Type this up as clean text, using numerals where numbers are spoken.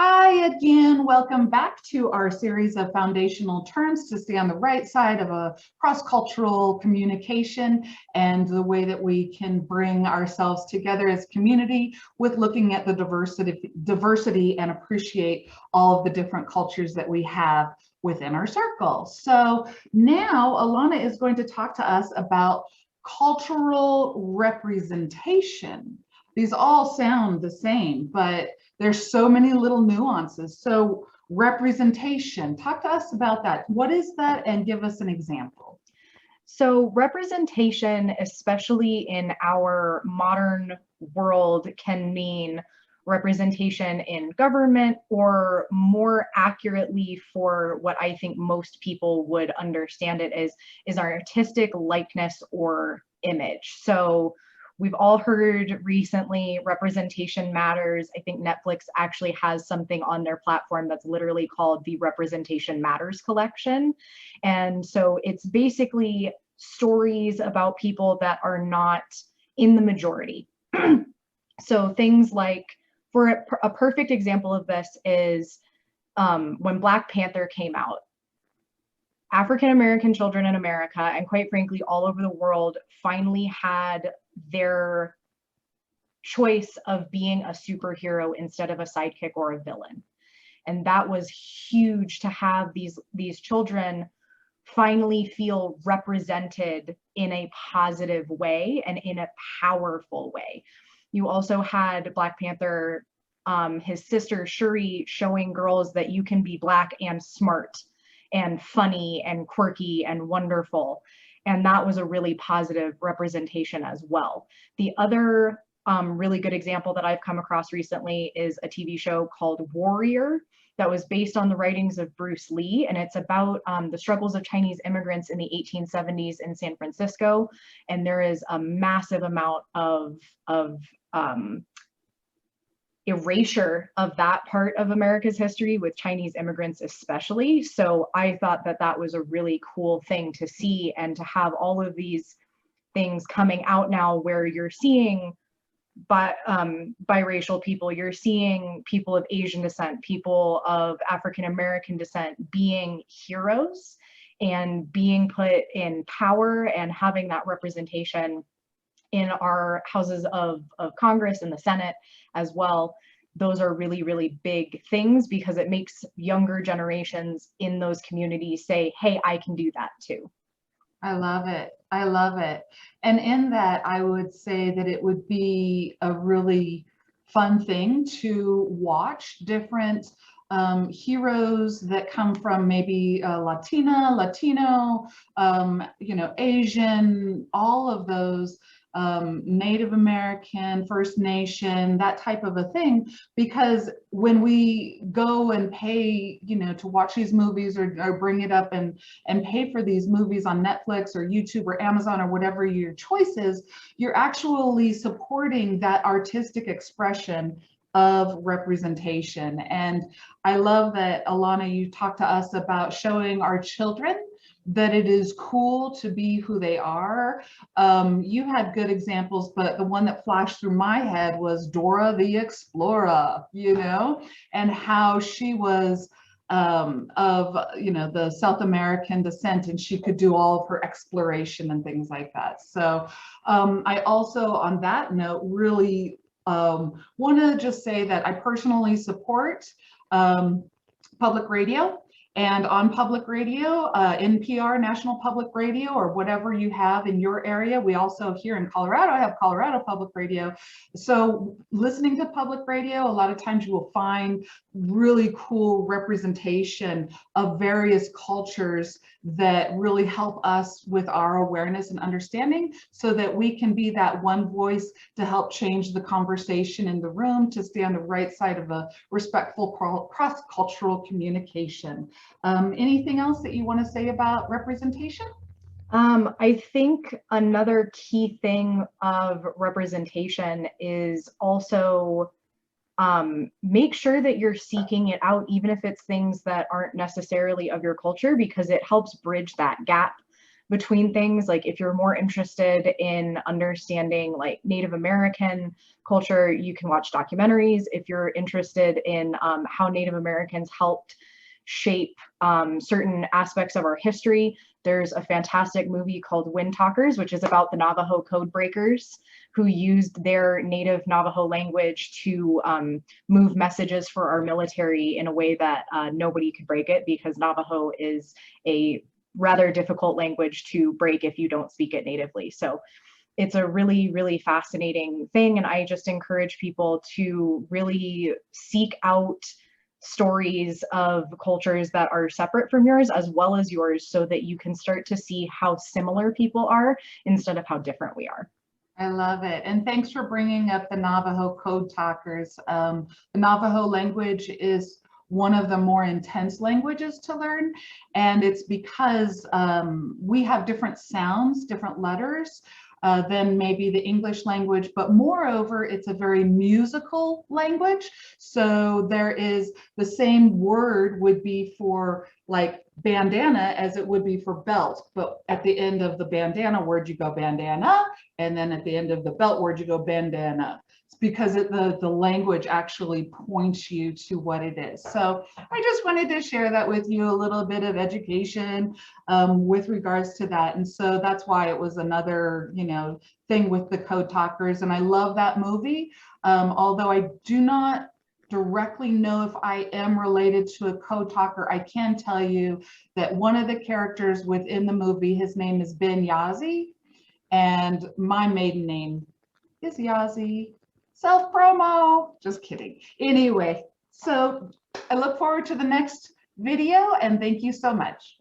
Hi again, welcome back to our series of foundational terms to stay on the right side of a cross-cultural communication and the way that we can bring ourselves together as community with looking at the diversity and appreciate all of the different cultures that we have within our circle. So now Alanna is going to talk to us about cultural representation. These all sound the same, but there's so many little nuances. So representation, talk to us about that. What is that? And give us an example. So representation, especially in our modern world, can mean representation in government, or more accurately, for what I think most people would understand it as, is our artistic likeness or image. So we've all heard recently representation matters. I think Netflix actually has something on their platform that's literally called the Representation Matters collection. And so it's basically stories about people that are not in the majority. So things like, for a perfect example of this is when Black Panther came out. African-American children in America, and quite frankly, all over the world, finally had their choice of being a superhero instead of a sidekick or a villain. And that was huge, to have these children finally feel represented in a positive way and in a powerful way. You also had Black Panther, his sister Shuri, showing girls that you can be Black and smart and funny and quirky and wonderful. And that was a really positive representation as well. The other really good example that I've come across recently is a TV show called Warrior that was based on the writings of Bruce Lee. And it's about the struggles of Chinese immigrants in the 1870s in San Francisco. And there is a massive amount of erasure of that part of America's history, with Chinese immigrants especially. So I thought that that was a really cool thing to see, and to have all of these things coming out now, where you're seeing biracial people, you're seeing people of Asian descent, people of African-American descent being heroes and being put in power and having that representation in our houses of Congress and the Senate as well. Those are really, really big things, because it makes younger generations in those communities say, hey, I can do that too. I love it. I love it. And in that, I would say that it would be a really fun thing to watch different heroes that come from maybe Latino, Asian, all of those, Native American, First Nation, that type of a thing. Because when we go and pay, to watch these movies, or bring it up and pay for these movies on Netflix or YouTube or Amazon or whatever your choice is, you're actually supporting that artistic expression of representation. And I love that, Alanna, you talked to us about showing our children that it is cool to be who they are. You had good examples, but the one that flashed through my head was Dora the Explorer, and how she was of the South American descent, and she could do all of her exploration and things like that. So I also, on that note, really want to just say that I personally support public radio. And on public radio, NPR, National Public Radio, or whatever you have in your area. We also, here in Colorado, have Colorado Public Radio. So listening to public radio, a lot of times you will find really cool representation of various cultures that really help us with our awareness and understanding, so that we can be that one voice to help change the conversation in the room, to stay on the right side of a respectful cross-cultural communication. Anything else that you want to say about representation? I think another key thing of representation is also make sure that you're seeking it out, even if it's things that aren't necessarily of your culture, because it helps bridge that gap between things. Like if you're more interested in understanding like Native American culture, you can watch documentaries. If you're interested in how Native Americans helped shape certain aspects of our history, there's a fantastic movie called Wind Talkers, which is about the Navajo code breakers who used their native Navajo language to move messages for our military in a way that nobody could break it, because Navajo is a rather difficult language to break if you don't speak it natively. So it's a really, really fascinating thing. And I just encourage people to really seek out stories of cultures that are separate from yours as well as yours, so that you can start to see how similar people are instead of how different we are. I love it. And thanks for bringing up the Navajo code talkers. The Navajo language is one of the more intense languages to learn. And it's because we have different sounds, different letters than maybe the English language, but moreover, it's a very musical language. So there is the same word would be for like bandana as it would be for belt, but at the end of the bandana word, you go bandana, and then at the end of the belt word, you go bandana. It's because the language actually points you to what it is. So I just wanted to share that with you, a little bit of education with regards to that. And so that's why it was another, you know, thing with the code talkers. And I love that movie, although I do not directly know if I am related to a code talker. I can tell you that one of the characters within the movie, his name is Ben Yazzie, and my maiden name is Yazzie. Self promo, just kidding. Anyway, so I look forward to the next video, and thank you so much.